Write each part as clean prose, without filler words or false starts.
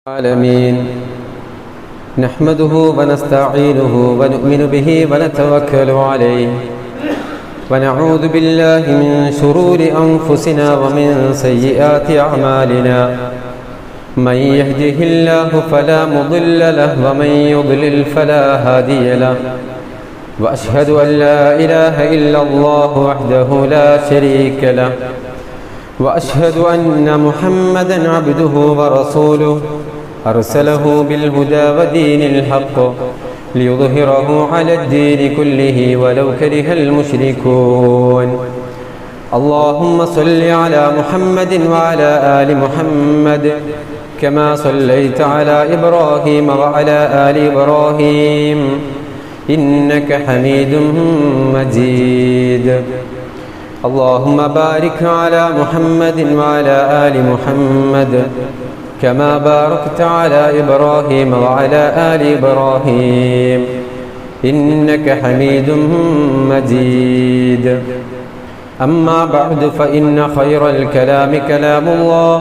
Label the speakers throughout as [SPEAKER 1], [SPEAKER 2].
[SPEAKER 1] العالمين نحمده ونستعينه ونؤمن به ونتوكل عليه ونعوذ بالله من شرور أنفسنا ومن سيئات أعمالنا من يهده الله فلا مضل له ومن يضلل فلا هادي له وأشهد أن لا إله إلا الله وحده لا شريك له وأشهد أن محمدًا عبده ورسوله أرسله بالهدى ودين الحق ليظهره على الدين كله ولو كره المشركون اللهم صل على محمد وعلى آل محمد كما صليت على إبراهيم وعلى آل إبراهيم إنك حميد مجيد اللهم بارك على محمد وعلى آل محمد كما باركت على إبراهيم وعلى آل إبراهيم إنك حميد مجيد أما بعد فإن خير الكلام كلام الله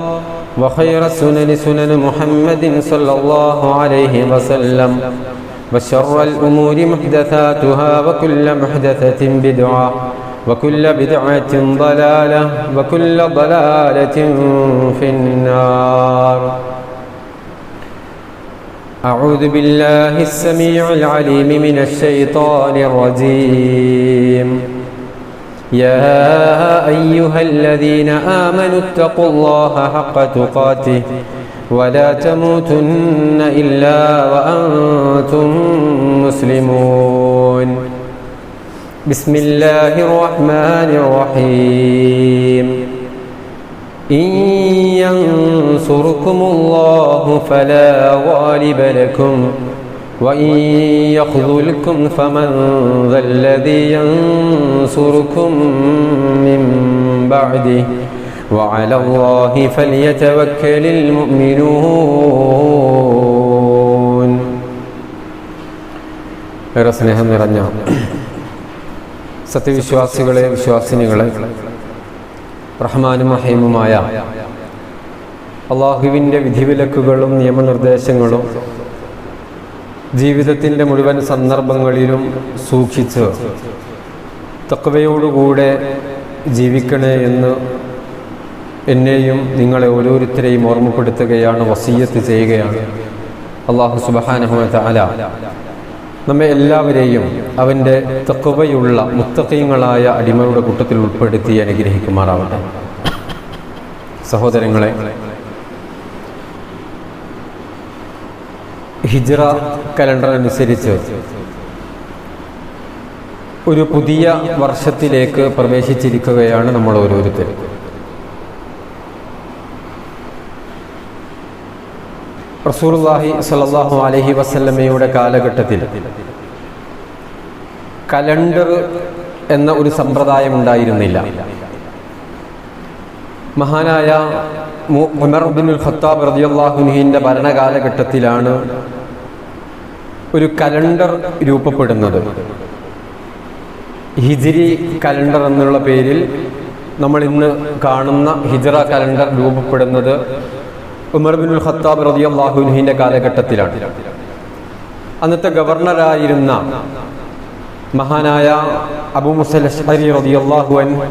[SPEAKER 1] وخير السنن سنن محمد صلى الله عليه وسلم وشر الأمور محدثاتها وكل محدثة بدعة وكل بدعة ضلالة وكل ضلالة في النار أعوذ بالله السميع العليم من الشيطان الرجيم يا أيها الذين آمنوا اتقوا الله حق تقاته ولا تموتن إلا وأنتم مسلمون بسم الله الرحمن الرحيم إن ينصركم الله فلا غالب لكم وإن يخذلكم فمن ذا الذي ينصركم من بعده وعلى الله فليتوكل المؤمنون സ്നേഹം നിറഞ്ഞ സത്യവിശ്വാസികളെ വിശ്വാസിനികളെ റഹ്മാനും റഹീമുമായ അള്ളാഹുവിൻ്റെ വിധിവിലക്കുകളും നിയമനിർദ്ദേശങ്ങളും ജീവിതത്തിൻ്റെ മുഴുവൻ സന്ദർഭങ്ങളിലും സൂക്ഷിച്ച് തഖ്വയോടുകൂടെ ജീവിക്കണേ എന്ന് എന്നെയും നിങ്ങളെ ഓരോരുത്തരെയും ഓർമ്മപ്പെടുത്തുകയാണ്, വസിയ്യത്ത് ചെയ്യുകയാണ്. അള്ളാഹു സുബ്ഹാനഹു വ തആല നമ്മെ എല്ലാവരെയും അവൻ്റെ തഖ്വയുള്ള മുത്തഖീങ്ങളായ അടിമയുടെ കൂട്ടത്തിൽ ഉൾപ്പെടുത്തി അനുഗ്രഹിക്കുമാറാവട്ടെ. സഹോദരങ്ങളെ, ഹിജ്റ കലണ്ടർ അനുസരിച്ച് ഒരു പുതിയ വർഷത്തിലേക്ക് പ്രവേശിച്ചിരിക്കുകയാണ് നമ്മൾ ഓരോരുത്തരും. റസൂലുള്ളാഹി സ്വല്ലല്ലാഹു അലൈഹി വസല്ലമയുടെ കാലഘട്ടത്തിൽ കലണ്ടർ എന്ന ഒരു സമ്പ്രദായം ഉണ്ടായിരുന്നില്ല. മഹാനായ ഉമർ ഇബ്നുൽ ഖത്താബ് റളിയല്ലാഹു അൻഹുവിൻ്റെ ഭരണകാലഘട്ടത്തിലാണ് ഒരു കലണ്ടർ രൂപപ്പെടുന്നത്. ഹിജ്രി കലണ്ടർ എന്നുള്ള പേരിൽ നമ്മൾ ഇന്ന് കാണുന്ന ഹിജ്റ കലണ്ടർ രൂപപ്പെടുന്നത് ഉമർ ഇബ്നുൽ ഖത്താബ് റളിയല്ലാഹു അൻഹുവിൻ്റെ കാലഘട്ടത്തിലാണ്. അന്നത്തെ ഗവർണറായിരുന്ന മഹാനായ അബൂ മുസൽ അശ്അരി റളിയല്ലാഹു അൻഹു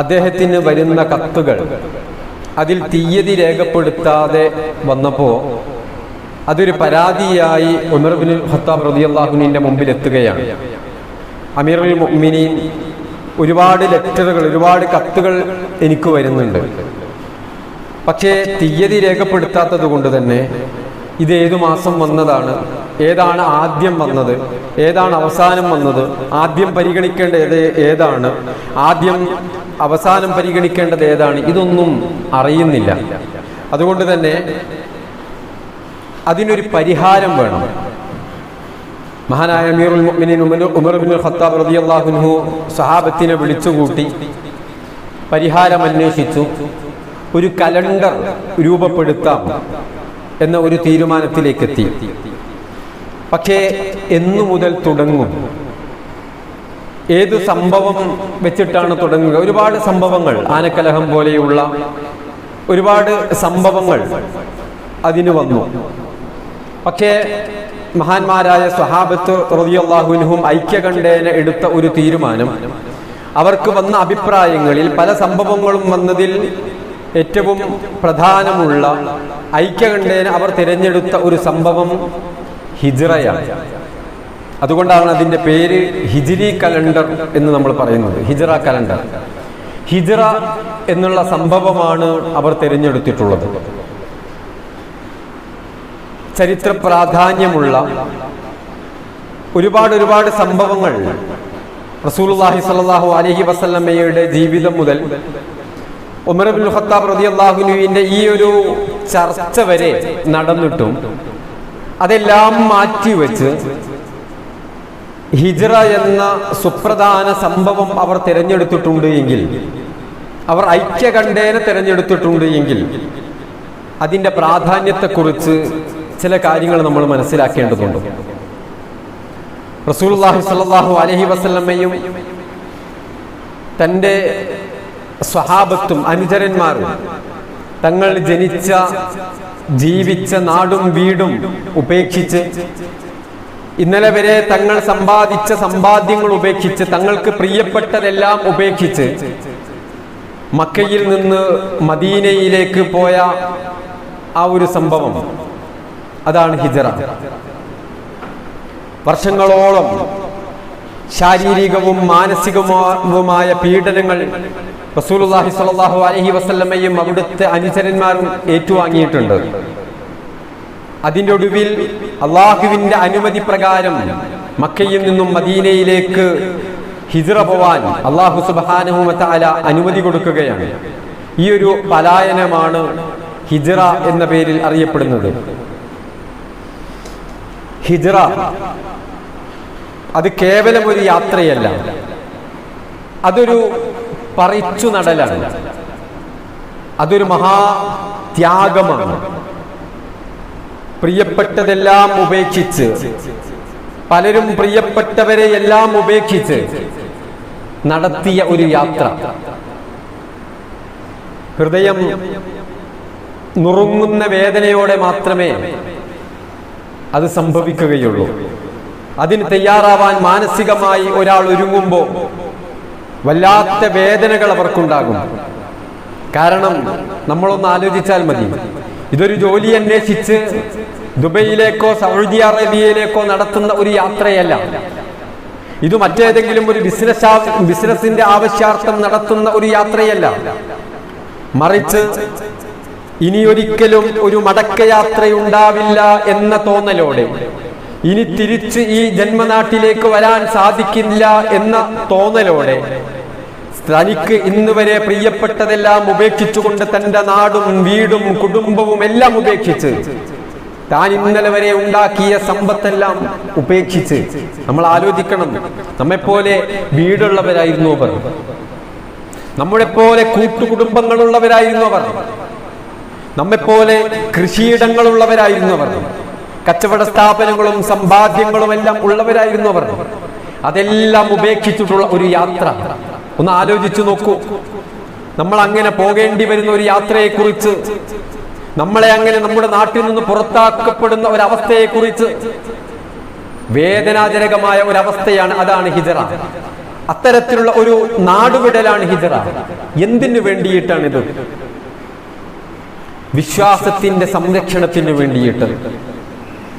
[SPEAKER 1] അദ്ദേഹത്തിന് വരുന്ന കത്തുകൾ അതിൽ തീയതി രേഖപ്പെടുത്താതെ വന്നപ്പോൾ അതൊരു പരാതിയായി ഉമർ ഇബ്നുൽ ഖത്താബ് റളിയല്ലാഹു അൻഹുവിൻ്റെ മുമ്പിൽ എത്തുകയാണ്. അമീറുൽ മുഅ്മിനീൻ, ഒരുപാട് ലെറ്ററുകൾ, ഒരുപാട് കത്തുകൾ എനിക്ക് വരുന്നുണ്ട്, പക്ഷേ തീയതി രേഖപ്പെടുത്താത്തത് കൊണ്ട് തന്നെ ഇത് ഏതു മാസം വന്നതാണ്, ഏതാണ് ആദ്യം വന്നത്, ഏതാണ് അവസാനം വന്നത്, ആദ്യം പരിഗണിക്കേണ്ടത് ഏതാണ്, ആദ്യം അവസാനം പരിഗണിക്കേണ്ടത് ഏതാണ്, ഇതൊന്നും അറിയുന്നില്ല. അതുകൊണ്ട് തന്നെ അതിനൊരു പരിഹാരം വേണം. മഹാനായ അമീറുൽ മുഅ്മിനീൻ ഉമർ ഇബ്നുൽ ഖത്താബ് റളിയല്ലാഹു അൻഹു സഹാബത്തിനെ വിളിച്ചുകൂട്ടി പരിഹാരം അന്വേഷിച്ചു. ഒരു കലണ്ടർ രൂപപ്പെടുത്താം എന്ന ഒരു തീരുമാനത്തിലേക്കെത്തി. പക്ഷേ എന്നു മുതൽ തുടങ്ങും, ഏത് സംഭവം വെച്ചിട്ടാണ് തുടങ്ങുക? ഒരുപാട് സംഭവങ്ങൾ, ആനക്കലഹം പോലെയുള്ള ഒരുപാട് സംഭവങ്ങൾ അതിന് വന്നു. പക്ഷേ മഹാന്മാരായ സ്വഹാബത്ത് റളിയല്ലാഹു അൻഹും ഐക്യകണ്ഠേന എടുത്ത ഒരു തീരുമാനം, അവർക്ക് വന്ന അഭിപ്രായങ്ങളിൽ പല സംഭവങ്ങളും വന്നതിൽ ഏറ്റവും പ്രധാനമുള്ള ഐക്യകണ്ഠേന അവർ തിരഞ്ഞെടുത്ത ഒരു സംഭവം ഹിജ്റയാണ്. അതുകൊണ്ടാണ് അതിൻ്റെ പേര് ഹിജ്രി കലണ്ടർ എന്ന് നമ്മൾ പറയുന്നത്, ഹിജ്റ കലണ്ടർ. ഹിജ്റ എന്നുള്ള സംഭവമാണ് അവർ തിരഞ്ഞെടുത്തിട്ടുള്ളത്. ചരിത്ര പ്രാധാന്യമുള്ള ഒരുപാട് സംഭവങ്ങൾ റസൂലുള്ളാഹി സ്വല്ലല്ലാഹു അലൈഹി വസല്ലമയുടെ ജീവിതം മുതൽ ഉമർ ഇബ്നുൽ ഖത്താബ് റളിയല്ലാഹു അൻഹുവിന്റെ ഈ ഒരു ചർച്ച വരെ നടന്നിട്ടും അതെല്ലാം മാറ്റിവെച്ച് ഹിജ്റ എന്ന സുപ്രധാന സംഭവം അവർ തിരഞ്ഞെടുത്തിട്ടുണ്ട് എങ്കിൽ, അവർ ഐക്യകണ്ഠേന തിരഞ്ഞെടുത്തിട്ടുണ്ട് എങ്കിൽ അതിൻ്റെ പ്രാധാന്യത്തെക്കുറിച്ച് ചില കാര്യങ്ങൾ നമ്മൾ മനസ്സിലാക്കേണ്ടതുണ്ട്. റസൂലുള്ളാഹി സ്വല്ലല്ലാഹു അലൈഹി വസല്ലമയും തൻ്റെ സ്വഹാബത്തും അനുചരന്മാരും തങ്ങൾ ജനിച്ച ജീവിച്ച നാടും വീടും ഉപേക്ഷിച്ച്, ഇന്നലെ വരെ തങ്ങൾ സമ്പാദിച്ച സമ്പാദ്യങ്ങൾ ഉപേക്ഷിച്ച്, തങ്ങൾക്ക് പ്രിയപ്പെട്ടതെല്ലാം ഉപേക്ഷിച്ച് മക്കയിൽ നിന്ന് മദീനയിലേക്ക് പോയ ആ ഒരു സംഭവം, അതാണ് ഹിജ്റ. വർഷങ്ങളോളം ശാരീരികവും മാനസികവുമായ പീഡനങ്ങൾ റസൂലുള്ളാഹി സ്വല്ലല്ലാഹു അലൈഹി വസല്ലമയും അവിടുത്തെ അനുചരന്മാരും ഏറ്റുവാങ്ങിയിട്ടുണ്ട്. അതിൻ്റെ ഒടുവിൽ അള്ളാഹുവിൻ്റെ അനുമതി പ്രകാരം മക്കയിൽ നിന്നും മദീനയിലേക്ക് ഹിജ്റ പോവാൻ അള്ളാഹു സുബ്ഹാനഹു വ തആല അനുമതി കൊടുക്കുകയാണ്. ഈ ഒരു പലായനമാണ് ഹിജ്റ എന്ന പേരിൽ അറിയപ്പെടുന്നത്. ഹിജ്റ അത് കേവലം ഒരു യാത്രയല്ല, അതൊരു പറിച്ചു നടലാണ്, അതൊരു മഹാത്യാഗമാണ്. പ്രിയപ്പെട്ടതെല്ലാം ഉപേക്ഷിച്ച്, പലരും പ്രിയപ്പെട്ടവരെ എല്ലാം ഉപേക്ഷിച്ച് നടത്തിയ ഒരു യാത്ര. ഹൃദയം നുറുങ്ങുന്ന വേദനയോടെ മാത്രമേ അത് സംഭവിക്കുകയുള്ളൂ. അതിന് തയ്യാറാവാൻ മാനസികമായി ഒരാൾ ഒരുങ്ങുമ്പോൾ വല്ലാത്ത വേദനകൾ അവർക്കുണ്ടാകും. കാരണം നമ്മളൊന്ന് ആലോചിച്ചാൽ മതി, ഇതൊരു ജോലി അന്വേഷിച്ച് ദുബൈയിലേക്കോ സൗദി അറേബ്യയിലേക്കോ നടത്തുന്ന ഒരു യാത്രയല്ല. ഇത് മറ്റേതെങ്കിലും ഒരു ബിസിനസിന്റെ ആവശ്യാർത്ഥം നടത്തുന്ന ഒരു യാത്രയല്ല. മറിച്ച് ഇനിയൊരിക്കലും ഒരു മടക്കയാത്രയുണ്ടാവില്ല എന്ന തോന്നലോടെ, ഇനി തിരിച്ച് ഈ ജന്മനാട്ടിലേക്ക് വരാൻ സാധിക്കില്ല എന്ന തോന്നലോടെ, തനിക്ക് ഇന്ന് വരെ പ്രിയപ്പെട്ടതെല്ലാം ഉപേക്ഷിച്ചുകൊണ്ട് തൻ്റെ നാടും വീടും കുടുംബവും എല്ലാം ഉപേക്ഷിച്ച്, താൻ ഇന്നലെ വരെ ഉണ്ടാക്കിയ സമ്പത്തെല്ലാം ഉപേക്ഷിച്ച്, നമ്മൾ ആലോചിക്കണം, നമ്മെപ്പോലെ വീടുള്ളവരായിരുന്നു അവർ, നമ്മളെ പോലെ കൂട്ടുകുടുംബങ്ങളുള്ളവരായിരുന്നു അവർ, നമ്മെപ്പോലെ കൃഷിയിടങ്ങളുള്ളവരായിരുന്നു അവർ, കച്ചവട സ്ഥാപനങ്ങളും സമ്പാദ്യങ്ങളും എല്ലാം ഉള്ളവരായിരുന്നു അവർ. അതെല്ലാം ഉപേക്ഷിച്ചിട്ടുള്ള ഒരു യാത്ര ഒന്ന് ആലോചിച്ചു നോക്കൂ. നമ്മൾ അങ്ങനെ പോകേണ്ടി വരുന്ന ഒരു യാത്രയെക്കുറിച്ച്, നമ്മളെ അങ്ങനെ നമ്മുടെ നാട്ടിൽ നിന്ന് പുറത്താക്കപ്പെടുന്ന ഒരവസ്ഥയെക്കുറിച്ച്, വേദനാജനകമായ ഒരവസ്ഥയാണ്. അതാണ് ഹിജ്റ. അത്തരത്തിലുള്ള ഒരു നാടുവിടലാണ് ഹിജ്റ. എന്തിനു വേണ്ടിയിട്ടാണിത്? വിശ്വാസത്തിന്റെ സംരക്ഷണത്തിന് വേണ്ടിയിട്ട്.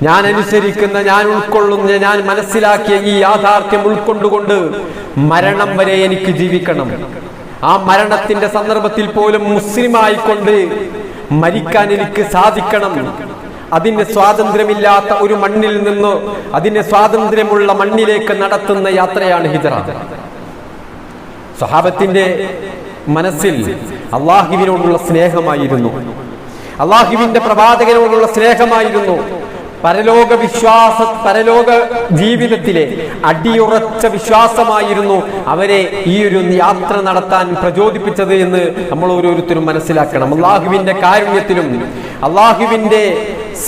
[SPEAKER 1] ഞാൻ അനുസരിക്കുന്ന, ഞാൻ ഉൾക്കൊള്ളുന്ന, ഞാൻ മനസ്സിലാക്കിയ ഈ യാഥാർത്ഥ്യം ഉൾക്കൊണ്ടുകൊണ്ട് മരണം വരെ എനിക്ക് ജീവിക്കണം. ആ മരണത്തിന്റെ സന്ദർഭത്തിൽ പോലും മുസ്ലിമായിക്കൊണ്ട് മരിക്കാൻ എനിക്ക് സാധിക്കണം. അതിന് സ്വാതന്ത്ര്യമില്ലാത്ത ഒരു മണ്ണിൽ നിന്ന് അതിന് സ്വാതന്ത്ര്യമുള്ള മണ്ണിലേക്ക് നടത്തുന്ന യാത്രയാണ് ഹിജ്റ. സ്വഹാബത്തിന്റെ മനസ്സിൽ അള്ളാഹുവിനോടുള്ള സ്നേഹമായിരുന്നു, അള്ളാഹുവിന്റെ പ്രവാചകനോടുള്ള സ്നേഹമായിരുന്നു. പരലോക ജീവിതത്തിലെ അടിയുറച്ച വിശ്വാസമായിരുന്നു അവരെ ഈ ഒരു യാത്ര നടത്താൻ പ്രചോദിപ്പിച്ചത് എന്ന് നമ്മൾ ഓരോരുത്തരും മനസ്സിലാക്കണം. അള്ളാഹുവിന്റെ കാരുണ്യത്തിലും അള്ളാഹുവിന്റെ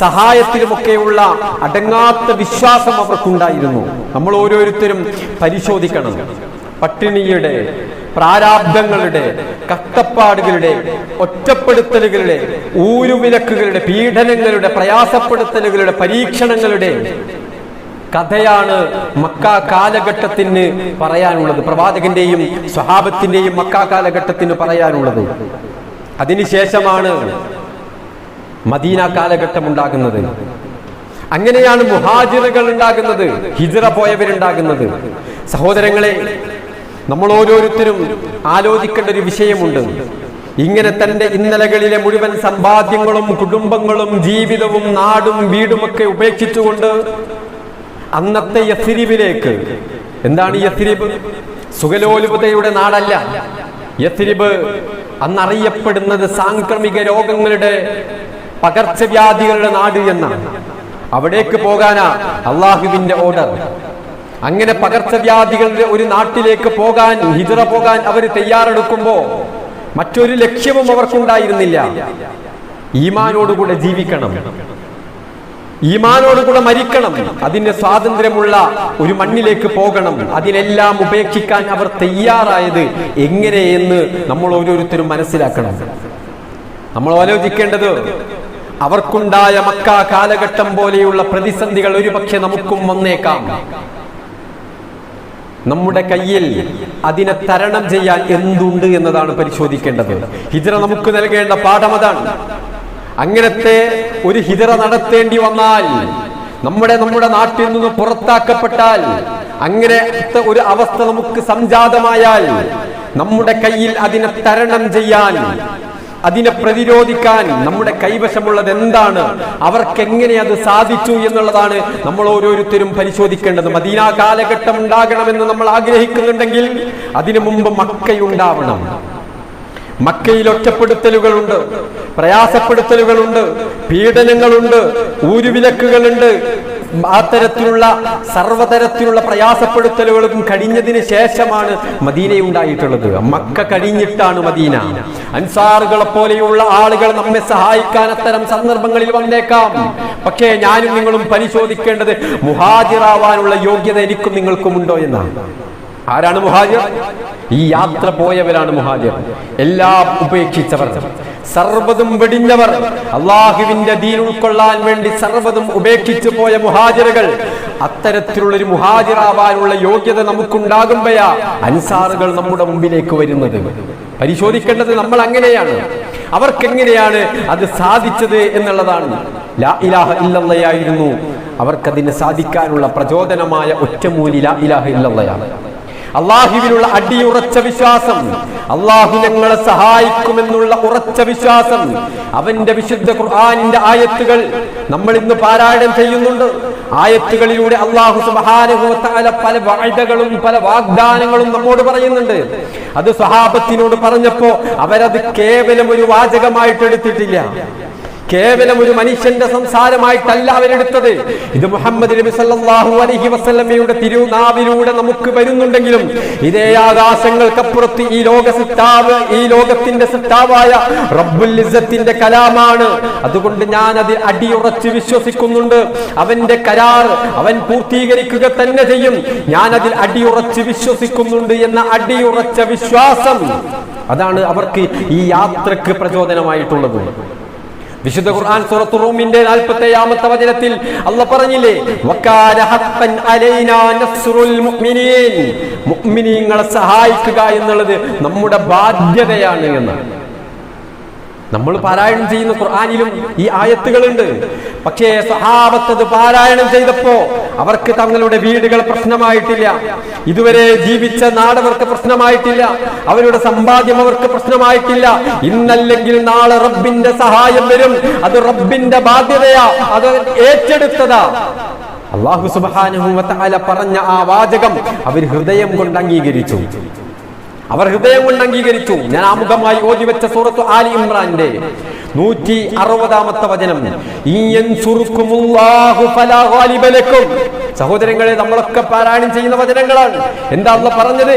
[SPEAKER 1] സഹായത്തിലുമൊക്കെയുള്ള അടങ്ങാത്ത വിശ്വാസം അവർക്കുണ്ടായിരുന്നു. നമ്മൾ ഓരോരുത്തരും പരിശോധിക്കണം. പട്ടിണിയുടെ പ്രാരാബ്ദങ്ങളുടെ, കഷ്ടപ്പാടുകളുടെ, ഒറ്റപ്പെടുത്തലുകളുടെ, ഊരുവിലക്കുകളുടെ, പീഡനങ്ങളുടെ, പ്രയാസപ്പെടുത്തലുകളുടെ, പരീക്ഷണങ്ങളുടെ കഥയാണ് മക്ക കാലഘട്ടത്തിന് പറയാനുള്ളത്. പ്രവാചകന്റെയും സ്വഹാബത്തിന്റെയും മക്ക കാലഘട്ടത്തിന് പറയാനുള്ളത്. അതിനുശേഷമാണ് മദീന കാലഘട്ടം ഉണ്ടാകുന്നത്. അങ്ങനെയാണ് മുഹാജിറുകൾ ഉണ്ടാകുന്നത്, ഹിജ്റ പോയവരുണ്ടാകുന്നത്. സഹോദരങ്ങളെ, നമ്മൾ ഓരോരുത്തരും ആലോചിക്കേണ്ട ഒരു വിഷയമുണ്ട്. ഇങ്ങനെ തന്റെ ഇന്നലകളിലെ മുഴുവൻ സമ്പാദ്യങ്ങളും കുടുംബങ്ങളും ജീവിതവും നാടും വീടുമൊക്കെ ഉപേക്ഷിച്ചുകൊണ്ട് അന്നത്തെ യസ്രിബിലേക്ക്, എന്താണ് യസ്രിബ്? സുഖലോലുപതയുടെ നാടല്ല. യസ്രിബ് അന്നറിയപ്പെടുന്നത് സാംക്രമിക രോഗങ്ങളുടെ, പകർച്ചവ്യാധികളുടെ നാട് എന്നാണ്. അവിടേക്ക് പോകാനാ അള്ളാഹുവിന്റെ ഓർഡർ. അങ്ങനെ പകർച്ചവ്യാധികളുടെ ഒരു നാട്ടിലേക്ക് പോകാൻ, ഹിജ്റ പോകാൻ അവർ തയ്യാറെടുക്കുമ്പോ മറ്റൊരു ലക്ഷ്യവും അവർക്കുണ്ടായിരുന്നില്ല. ഈമാനോടുകൂടെ ജീവിക്കണം, ഈമാനോടുകൂടെ മരിക്കണം, അതിന്റെ സ്വാതന്ത്ര്യമുള്ള ഒരു മണ്ണിലേക്ക് പോകണം. അതിനെല്ലാം ഉപേക്ഷിക്കാൻ അവർ തയ്യാറായത് എങ്ങനെയെന്ന് നമ്മൾ ഓരോരുത്തരും മനസ്സിലാക്കണം. നമ്മൾ ആലോചിക്കേണ്ടത്, അവർക്കുണ്ടായ മക്ക കാലഘട്ടം പോലെയുള്ള പ്രതിസന്ധികൾ ഒരുപക്ഷെ നമുക്കും വന്നേക്കാം. നമ്മുടെ കയ്യിൽ അതിനെ തരണം ചെയ്യാൻ എന്തുണ്ട് എന്നതാണ് പരിശോധിക്കേണ്ടത്. ഹിജ്റ നമുക്ക് നൽകേണ്ട പാഠം അതാണ്. അങ്ങനത്തെ ഒരു ഹിജ്റ നടത്തേണ്ടി വന്നാൽ, നമ്മുടെ നാട്ടിൽ നിന്ന് പുറത്താക്കപ്പെട്ടാൽ, അങ്ങനത്തെ ഒരു അവസ്ഥ നമുക്ക് സംജാതമായാൽ, നമ്മുടെ കയ്യിൽ അതിനെ തരണം ചെയ്യാൻ, അതിനെ പ്രതിരോധിക്കാൻ നമ്മുടെ കൈവശമുള്ളത് എന്താണ്, അവർക്കെങ്ങനെ അത് സാധിച്ചു എന്നുള്ളതാണ് നമ്മൾ ഓരോരുത്തരും പരിശോധിക്കേണ്ടത്. മദീന കാലഘട്ടം ഉണ്ടാകണമെന്ന് നമ്മൾ ആഗ്രഹിക്കുന്നുണ്ടെങ്കിൽ അതിനു മുമ്പ് മക്കയുണ്ടാവണം. മക്കയിൽ ഒറ്റപ്പെടുത്തലുകളുണ്ട്, പ്രയാസപ്പെടുത്തലുകളുണ്ട്, പീഡനങ്ങളുണ്ട്, ഊരുവിലക്കുകളുണ്ട്. അത്തരത്തിലുള്ള സർവതരത്തിലുള്ള പ്രയാസപ്പെടുത്തലുകളും കഴിഞ്ഞതിന് ശേഷമാണ് മദീന ഉണ്ടായിട്ടുള്ളത്. മക്ക കഴിഞ്ഞിട്ടാണ് മദീന. അൻസാറുകളെ പോലെയുള്ള ആളുകൾ നമ്മെ സഹായിക്കാൻ അത്തരം സന്ദർഭങ്ങളിൽ വന്നേക്കാം. പക്ഷേ ഞാനും നിങ്ങളും പരിശോധിക്കേണ്ടത് മുഹാജിറാവാനുള്ള യോഗ്യത എനിക്കും നിങ്ങൾക്കും ഉണ്ടോ എന്നാണ്. ആരാണ് മുഹാജിർ? ഈ യാത്ര പോയവരാണ് മുഹാജിർ. എല്ലാം ഉപേക്ഷിച്ചവർ, സർവ്വതും വെടിഞ്ഞവർ, അള്ളാഹുവിന്റെ ദീൻ ഉൾക്കൊള്ളാൻ വേണ്ടി സർവ്വതും ഉപേക്ഷിച്ചു പോയ മുഹാജിറുകൾ. അത്തരത്തിലുള്ളൊരു മുഹാജിറാവാനുള്ള യോഗ്യത നമുക്കുണ്ടാകുമ്പോഴാ അൻസാറുകൾ നമ്മുടെ മുമ്പിലേക്ക് വരുന്നത്. പരിശോധിക്കേണ്ടത് നമ്മൾ അങ്ങനെയാണ്. അവർക്കെങ്ങനെയാണ് അത് സാധിച്ചത് എന്നുള്ളതാണ്. ലാ ഇലാഹ ഇല്ലല്ലാഹയായിരുന്നു അവർക്കതിന് സാധിക്കാനുള്ള പ്രചോദനമായ ഒറ്റമൂലി ലാ ഇലാഹ ഇല്ലല്ലാഹയാണ്. അള്ളാഹുവിനുള്ള അടിയുറച്ച വിശ്വാസം, അള്ളാഹു ഞങ്ങളെ സഹായിക്കുമെന്നുള്ള ഉറച്ച വിശ്വാസം. അവന്റെ വിശുദ്ധ ഖുർആനിന്റെ ആയത്തുകൾ നമ്മൾ ഇന്ന് പാരായണം ചെയ്യുന്നുണ്ട്. ആയത്തുകളിലൂടെ അള്ളാഹു സുബ്ഹാനഹു വ തആല പല വഅദകളും പല വാഗ്ദാനങ്ങളും നമ്മോട് പറയുന്നുണ്ട്. അത് സ്വഹാബത്തിനോട് പറഞ്ഞപ്പോ അവരത് കേവലം ഒരു വാചകമായിട്ട് എടുത്തിട്ടില്ല, കേവലം ഒരു മനുഷ്യന്റെ സംസാരമായിട്ടല്ല അവരെടുത്തത്. ഇത് മുഹമ്മദ് നബി സല്ലല്ലാഹു അലൈഹി വസല്ലമയുടെ തിരുനാവിലൂടെ നമുക്ക് വരുന്നുണ്ടെങ്കിലും ഇതേ ആകാശങ്ങൾക്കപ്പുറത്ത് ഈ ലോകത്തിന്റെ സൃഷ്ടാവായ റബ്ബുൽ ഇസ്സത്തിന്റെ കലാമാണ്. അതുകൊണ്ട് ഞാൻ അതിൽ അടിയുറച്ച് വിശ്വസിക്കുന്നുണ്ട്. അവന്റെ കരാർ അവൻ പൂർത്തീകരിക്കുക തന്നെ ചെയ്യും. ഞാൻ അതിൽ അടിയുറച്ച് വിശ്വസിക്കുന്നുണ്ട് എന്ന അടിയുറച്ച വിശ്വാസം, അതാണ് അവർക്ക് ഈ യാത്രക്ക് പ്രചോദനമായിട്ടുള്ളത്. വിശുദ്ധ ഖുർആൻ സൂറത്തുർ റൂമിന്റെ 47ാമത്തെ വചനത്തിൽ അല്ലാഹ് പറഞ്ഞില്ലേ, വകാന ഹഖ്ഖൻ അലൈനാ നസ്റുൽ മുഅ്മിനീൻ, മുഅ്മിനീങ്ങളെ സഹായിക്കുക എന്നുള്ളത് നമ്മുടെ ബാധ്യതയാണ് എന്ന്. നമ്മൾ പാരായണം ചെയ്യുന്ന ഖുർആനിലും ഈ ആയത്തുകളുണ്ട്. പക്ഷേ സ്വഹാബത്ത് പാരായണം ചെയ്തപ്പോ അവർക്ക് തങ്ങളുടെ വീടുകൾ പ്രശ്നമായിട്ടില്ല, ഇതുവരെ ജീവിച്ച നാടവർക്ക് പ്രശ്നമായിട്ടില്ല, അവരുടെ സമ്പാദ്യം അവർക്ക് പ്രശ്നമായിട്ടില്ല. ഇന്നല്ലെങ്കിൽ നാളെ റബ്ബിന്റെ സഹായം വരും, അത് റബ്ബിന്റെ ബാധ്യതയാ, അത് ഏറ്റെടുത്തതാ. അല്ലാഹു സുബ്ഹാനഹു വ തആല പറഞ്ഞ ആ വാചകം അവർ ഹൃദയം കൊണ്ട് അംഗീകരിച്ചു. അവർ ഹൃദയം കൊണ്ട് അംഗീകരിച്ചു. ഞാൻ ആമുഖമായി ഓതിവെച്ച സൂറത്തു ആലി ഇമ്രാന്റെ 160ാമത്തെ വചനം, സഹോദരങ്ങളെ, നമ്മളൊക്കെ പാരായണം ചെയ്യുന്ന വചനങ്ങളാണ്. എന്താ അല്ലാഹ് പറഞ്ഞത്?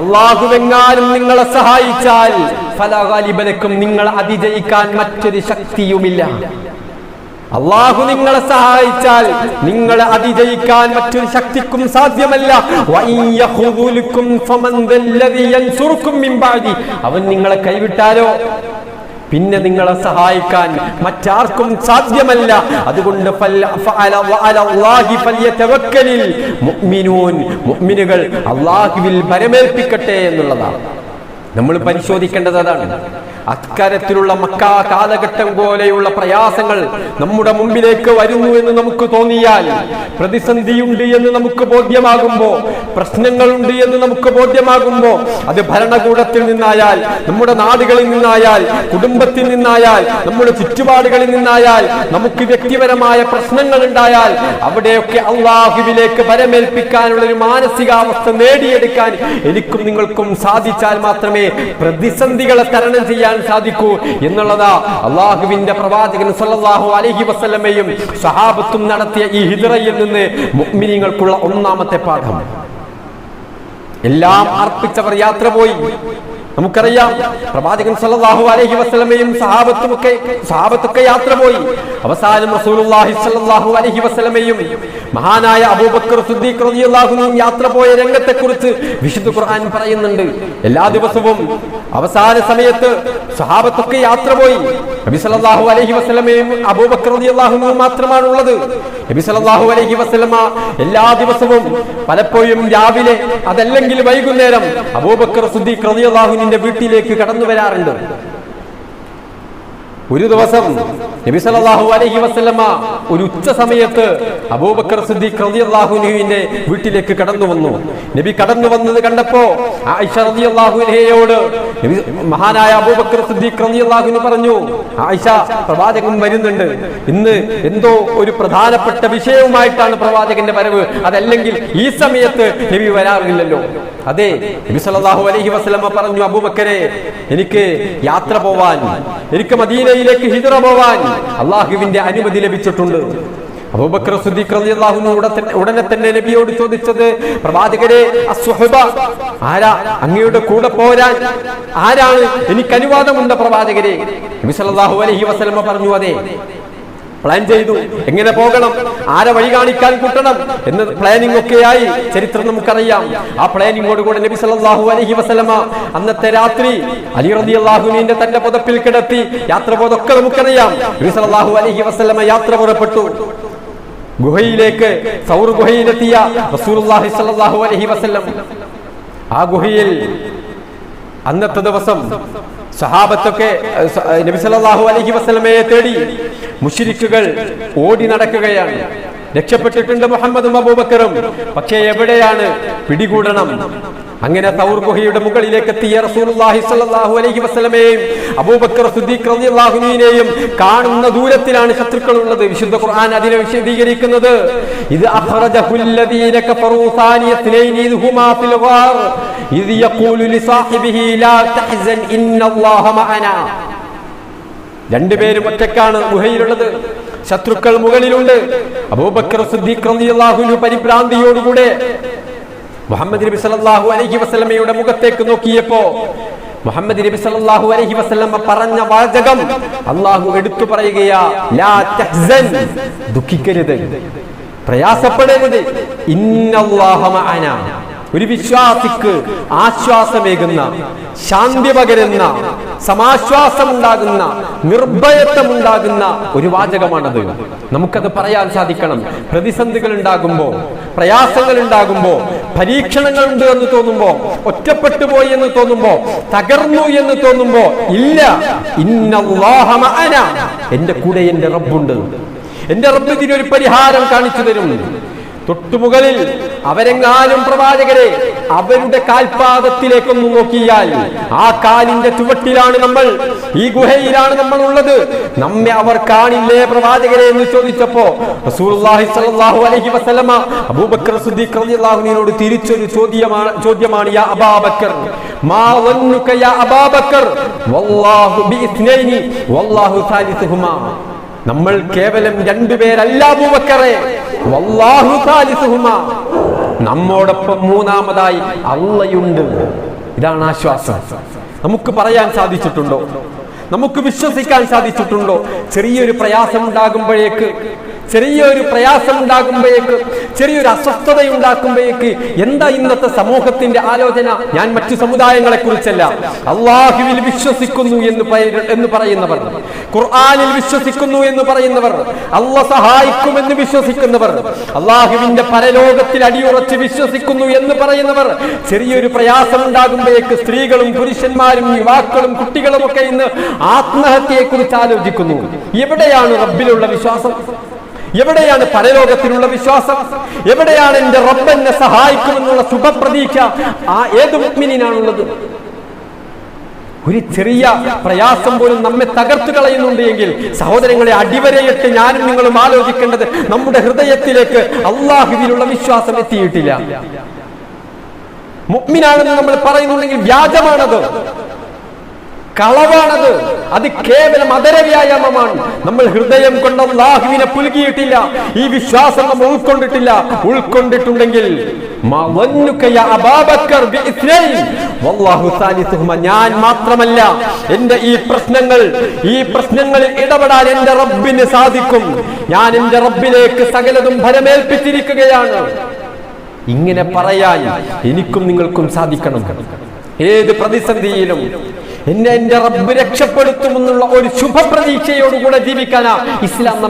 [SPEAKER 1] അല്ലാഹുവെങ്ങാനും നിങ്ങളെ സഹായിച്ചാൽ ഫലാ ഗാലിബ ലക്കും, നിങ്ങളെ അതിജയിക്കാൻ മറ്റൊരു ശക്തിയുമില്ല. അള്ളാഹു നിങ്ങളെ സഹായിച്ചാൽ നിങ്ങളെ അതിജയിക്കാൻ മറ്റൊരു ശക്തിക്കും സാധ്യമല്ല. അവൻ നിങ്ങളെ കൈവിട്ടാലോ പിന്നെ നിങ്ങളെ സഹായിക്കാൻ മറ്റാർക്കും സാധ്യമല്ല. അതുകൊണ്ട് മുഅ്മിനുകൾ അള്ളാഹുവിൽ ഭരമേൽപ്പിക്കട്ടെ എന്നുള്ളതാണ് നമ്മൾ പരിശോധിക്കേണ്ടത്. അതാണ് അക്കാര്യത്തിലുള്ള മക്കാ കാലഘട്ടം പോലെയുള്ള പ്രയാസങ്ങൾ നമ്മുടെ മുമ്പിലേക്ക് വരുന്നു എന്ന് നമുക്ക് തോന്നിയാൽ, പ്രതിസന്ധിയുണ്ട് എന്ന് നമുക്ക് ബോധ്യമാകുമ്പോ, പ്രശ്നങ്ങളുണ്ട് എന്ന് നമുക്ക് ബോധ്യമാകുമ്പോ, അത് ഭരണകൂടത്തിൽ നിന്നായാൽ, നമ്മുടെ നാടുകളിൽ നിന്നായാൽ, കുടുംബത്തിൽ നിന്നായാൽ, നമ്മുടെ ചുറ്റുപാടുകളിൽ നിന്നായാൽ, നമുക്ക് വ്യക്തിപരമായ പ്രശ്നങ്ങൾ ഉണ്ടായാൽ, അവിടെയൊക്കെ അള്ളാഹുവിലേക്ക് ഭരമേൽപ്പിക്കാനുള്ള ഒരു മാനസികാവസ്ഥ നേടിയെടുക്കാൻ എനിക്കും നിങ്ങൾക്കും സാധിച്ചാൽ മാത്രമേ പ്രതിസന്ധികളെ തരണം ചെയ്യാൻ സാധിക്കൂ എന്നുള്ളതാ അള്ളാഹുവിന്റെ പ്രവാചകൻ സല്ലല്ലാഹു അലൈഹി വസല്ലമയും സഹാബത്തും നടത്തിയ ഈ ഹിജ്റയിൽ നിന്ന് മുഅ്മിനീങ്ങൾക്കുള്ള ഒന്നാമത്തെ പാഠം. എല്ലാം അർപ്പിച്ചവർ യാത്ര പോയി. നമുക്കറിയാം പ്രവാചകൻ സല്ലല്ലാഹു അലൈഹി വസല്ലമയും സഹാബത്തൊക്കെ യാത്ര പോയി. അവസാനം റസൂലുള്ളാഹി സല്ലല്ലാഹു അലൈഹി വസല്ലമയും മഹാനായ അബൂബക്കർ സിദ്ദീഖ് റളിയല്ലാഹു അൻഹു യാത്ര പോയ രംഗത്തെക്കുറിച്ച് വിശുദ്ധ ഖുർആൻ പറയുന്നുണ്ട്. എല്ലാ ദിവസവും അവസാന സമയത്ത് സഹാബത്തൊക്കെ യാത്ര പോയി. നബി സല്ലല്ലാഹു അലൈഹി വസല്ലമയും അബൂബക്കർ റളിയല്ലാഹു അൻഹു മാത്രമാണ് ഉള്ളത്. നബി സല്ലല്ലാഹു അലൈഹി വസല്ലമ എല്ലാ ദിവസവും പലപ്പോഴും രാവിലെ അതല്ലെങ്കിൽ വൈകുന്നേരം അബൂബക്കർ സിദ്ദീഖ് റളിയല്ലാഹു അൻഹുവിന്റെ വീട്ടിലേക്ക് കടന്നു വരാറുണ്ട്. ഒരു ദിവസം നബി സല്ലല്ലാഹു അലൈഹി വസല്ലമ ഒരു ഉച്ച സമയത്ത് അബൂബക്കർ സിദ്ദീഖ് റളിയല്ലാഹു അൻഹുവിന്റെ വീട്ടിലേക്ക് കടന്നു വന്നു. നബി കടന്നു വന്നത് കണ്ടപ്പോ ആയിഷ റളിയല്ലാഹു അൻഹയോട് നബി മഹാനായ അബൂബക്കർ സിദ്ദീഖ് റളിയല്ലാഹു അൻഹു പറഞ്ഞു, ആയിഷ, പ്രവാചകൻ വരുന്നുണ്ട്, ഇന്ന് എന്തോ ഒരു പ്രധാനപ്പെട്ട വിഷയവുമായിട്ടാണ് പ്രവാചകന്റെ വരവ്, അതല്ലെങ്കിൽ ഈ സമയത്ത് നബി വരാറില്ലല്ലോ. അതെ, നബി സല്ലല്ലാഹു അലൈഹി വസല്ലമ പറഞ്ഞു, അബൂബക്കരെ, എനിക്ക് യാത്ര പോവാൻ, എനിക്ക് മദീനയിലേക്ക് ഹിജ്റ പോവാൻ അള്ളാഹുവിന്റെ അനുമതി ലഭിച്ചിട്ടുണ്ട്. അബൂബക്കർ സിദ്ദീഖ് റളിയല്ലാഹു അൻഹു ഉടനെ തന്നെ നബിയോട് ചോദിച്ചത്, പ്രവാചകരെ, അസ്സുഹബ, ആരാ അങ്ങയുടെ കൂടെ പോരാൻ ആരാണ്? എനിക്ക് അനുവാദമുണ്ട് പ്രവാചകരെ. നബി സല്ലല്ലാഹു അലൈഹി വസല്ലമ പറഞ്ഞു, അതെ, പ്ലാൻ ചെയ്തു, എങ്ങനെ പോകണം, ആരെ വഴി കാണിക്കാൻ കൂട്ടണം എന്ന് പ്ലാനിംഗ് ഒക്കെയായി ചരിത്രം നമുക്കറിയാം. ആ പ്ലാനിങ്ങോടുകൂടെ നബി സല്ലല്ലാഹു അലൈഹി വസല്ലമ അന്നത്തെ രാത്രി അലി റളിയല്ലാഹു അൻഹുവിന്റെ തന്റെ പുതപ്പിൽ കിടത്തി യാത്ര പോയതൊക്കെ നമുക്കറിയാം. നബി സല്ലല്ലാഹു അലൈഹി വസല്ലമ യാത്ര പുറപ്പെട്ടു. ഗുഹയിലേക്ക്, സൗർ ഗുഹയിലെത്തിയ റസൂലുള്ളാഹി സ്വല്ലല്ലാഹു അലൈഹി വസല്ലം ആ ഗുഹയിൽ അന്നത്തെ ദിവസം സഹാബത്തൊക്കെ നബി സല്ലല്ലാഹു അലൈഹി വസല്ലമയെ തേടി മുശ്രിക്കുകൾ ഓടി നടക്കുകയാണ്. രക്ഷപ്പെട്ടിട്ടുണ്ട് മുഹമ്മദും അബൂബക്കറും, പക്ഷേ എവിടെയാണ് പിടികൂടണം. അങ്ങനെ തൗർ ഗുഹയുടെ മുകളിലേക്ക് എത്തിയ റസൂലുള്ളാഹി സ്വല്ലല്ലാഹു അലൈഹി വസല്ലമയെയും അബൂബക്കർ സിദ്ദീഖ് റളിയല്ലാഹു അൻഹുവിനെയും കാണുന്ന ദൂരത്തിലാണ് ശത്രുക്കൾ ഉള്ളത്. വിശുദ്ധ ഖുർആൻ അതിനെ വിശദീകരിക്കുന്നത്, ഇത് അഖ്റജഹുല്ലദീന കഫറൂ സാനിയത്നൈനി ഇദ്ഹുമാ ഫിൽ ഗാർ ഇദ് യഖൂലു ലിസാഹിബിഹി ലാ തഹ്സൻ ഇന്നല്ലാഹ മഅനാ. രണ്ടുപേരും ഒറ്റക്കാണ് ഗുഹയിലുള്ളത്, ശത്രുക്കൾ മുകളിലുണ്ട്. അബൂബക്കർ സിദ്ദീഖ് റളിയല്ലാഹു അൻഹു പരിഭ്രാന്തിയോടുകൂടെ മുഹമ്മദ് നബി സല്ലല്ലാഹു അലൈഹി വസല്ലമയുടെ മുഖത്തേക്ക് നോക്കിയപ്പോ മുഹമ്മദ് നബി സല്ലല്ലാഹു അലൈഹി വസല്ലമ പറഞ്ഞ വാചകം അല്ലാഹു എടുത്തു പറയുകയാ, ലാ തഹ്സൻ, ദുഃഖിക്കരുത്, പ്രയാസപ്പെടരുത്, ഇന്നല്ലാഹ മഅനാ. ഒരു വിശ്വാസിക്ക് ആശ്വാസമേകുന്ന, ശാന്തി പകരുന്ന, സമാശ്വാസമുണ്ടാകുന്ന, നിർഭയത്വമുണ്ടാകുന്ന ഒരു വാചകമാണത്. നമുക്കത് പറയാൻ സാധിക്കണം. പ്രതിസന്ധികൾ ഉണ്ടാകുമ്പോ, പ്രയാസങ്ങൾ ഉണ്ടാകുമ്പോ, പരീക്ഷണങ്ങളുണ്ട് എന്ന് തോന്നുമ്പോ, ഒറ്റപ്പെട്ടു പോയി എന്ന് തോന്നുമ്പോ, തകർന്നു എന്ന് തോന്നുമ്പോ, ഇല്ല, ഇന്നല്ലാഹ മഅനാ, എന്റെ കൂടെ എന്റെ റബ്ബുണ്ട്, എന്റെ റബ്ബ് ഇതിനൊരു പരിഹാരം കാണിച്ചു തരും. തൊട്ടുമുകളിൽ അവരെങ്ങാനും പ്രവാചകരെ അവരുടെ കാൽപാദത്തിലേക്കൊന്ന് നോക്കിയാൽ ആ കാലിന്റെ ചുവട്ടിലാണ് നമ്മൾ, ഈ ഗുഹയിലാണ് നമ്മൾ ഉള്ളത്, നമ്മെ അവർ കാണില്ലേ പ്രവാചകരെ എന്ന് ചോദിച്ചപ്പോ റസൂലുള്ളാഹി സ്വല്ലല്ലാഹു അലൈഹി വസല്ലമ അബൂബക്കർ സിദ്ദീഖ് റളിയല്ലാഹു അൻഹുവിനോട് തിരിച്ചൊരു ചോദ്യമാണ്, യാ അബൂബക്കർ, മാ വന്നുക യാ അബൂബക്കർ വല്ലാഹു ബിഇത്നൈനി വല്ലാഹു സാലിസുഹുമാ. നമ്മൾ കേവലം രണ്ടുപേരല്ല അബൂബക്കറെ, വല്ലാഹു സാലിസുഹുമാ, നമ്മോടൊപ്പം മൂന്നാമതായി അള്ളയുണ്ട്. ഇതാണ് ആശ്വാസം. നമുക്ക് പറയാൻ സാധിച്ചിട്ടുണ്ടോ? നമുക്ക് വിശ്വസിക്കാൻ സാധിച്ചിട്ടുണ്ടോ? ചെറിയൊരു പ്രയാസം ഉണ്ടാകുമ്പോഴേക്ക് ചെറിയൊരു അസ്വസ്ഥത ഉണ്ടാക്കുമ്പോഴേക്ക് എന്താ ഇന്നത്തെ സമൂഹത്തിന്റെ ആലോചന? ഞാൻ മറ്റു സമുദായങ്ങളെ കുറിച്ചല്ല, അള്ളാഹുവിൽ വിശ്വസിക്കുന്നു എന്ന് പറയുന്നവർ, ഖുർആനിൽ വിശ്വസിക്കുന്നു എന്ന് പറയുന്നവർ, അള്ളാഹ് സഹായിക്കുമെന്ന് വിശ്വസിക്കുന്നവർ, അള്ളാഹുവിന്റെ പരലോകത്തിൽ അടിയുറച്ച് വിശ്വസിക്കുന്നു എന്ന് പറയുന്നവർ, ചെറിയൊരു പ്രയാസം ഉണ്ടാകുമ്പോഴേക്ക് സ്ത്രീകളും പുരുഷന്മാരും യുവാക്കളും കുട്ടികളും ഒക്കെ ഇന്ന് ആത്മഹത്യയെ കുറിച്ച് ആലോചിക്കുന്നു. എവിടെയാണ് റബ്ബിലുള്ള വിശ്വാസം? എവിടെയാണ് പരലോകത്തിലുള്ള വിശ്വാസം? എവിടെയാണ് എന്റെ റബ്ബ് എന്നെ സഹായിക്കുമെന്നുള്ള ശുഭപ്രതീക്ഷ ഏത് മുഅ്മിനീനാണുള്ളത്? ഒരു ചെറിയ പ്രയാസം പോലും നമ്മെ തകർത്തു കളയുന്നുണ്ട് എങ്കിൽ സഹോദരങ്ങളെ, അടിവരയിട്ട് ഞാനും നിങ്ങളും ആലോചിക്കേണ്ടത്, നമ്മുടെ ഹൃദയത്തിലേക്ക് അള്ളാഹുവിലുള്ള വിശ്വാസം എത്തിയിട്ടില്ല. മുഅ്മിനാണെന്ന് നമ്മൾ പറയുന്നുണ്ടെങ്കിൽ വ്യാജമാണത്, കളവാണത്, അത് കേവലം അധര വ്യായാമമാണ്. നമ്മൾ ഹൃദയം കൊണ്ട് അല്ലാഹുവിനെ പുൽകിയിട്ടില്ല, ഈ വിശ്വാസം നമ്മൾ ഉൾക്കൊണ്ടിട്ടുണ്ടെങ്കിൽ ഞാൻ മാത്രമല്ല, എന്റെ ഈ പ്രശ്നങ്ങളിൽ ഇടപെടാൻ എന്റെ റബ്ബിന് സാധിക്കും. ഞാൻ എന്റെ റബ്ബിലേക്ക് സകലതും ഭരമേൽപ്പിച്ചിരിക്കുകയാണ്. ഇങ്ങനെ പറയാൻ എനിക്കും നിങ്ങൾക്കും സാധിക്കണം. ഏത് പ്രതിസന്ധിയിലും എന്റെ റബ്ബ് രക്ഷപ്പെടുത്തുമെന്നുള്ള ഒരു ശുഭപ്രതീക്ഷയോടുകൂടെ ജീവിക്കാനാ ഇസ്ലാം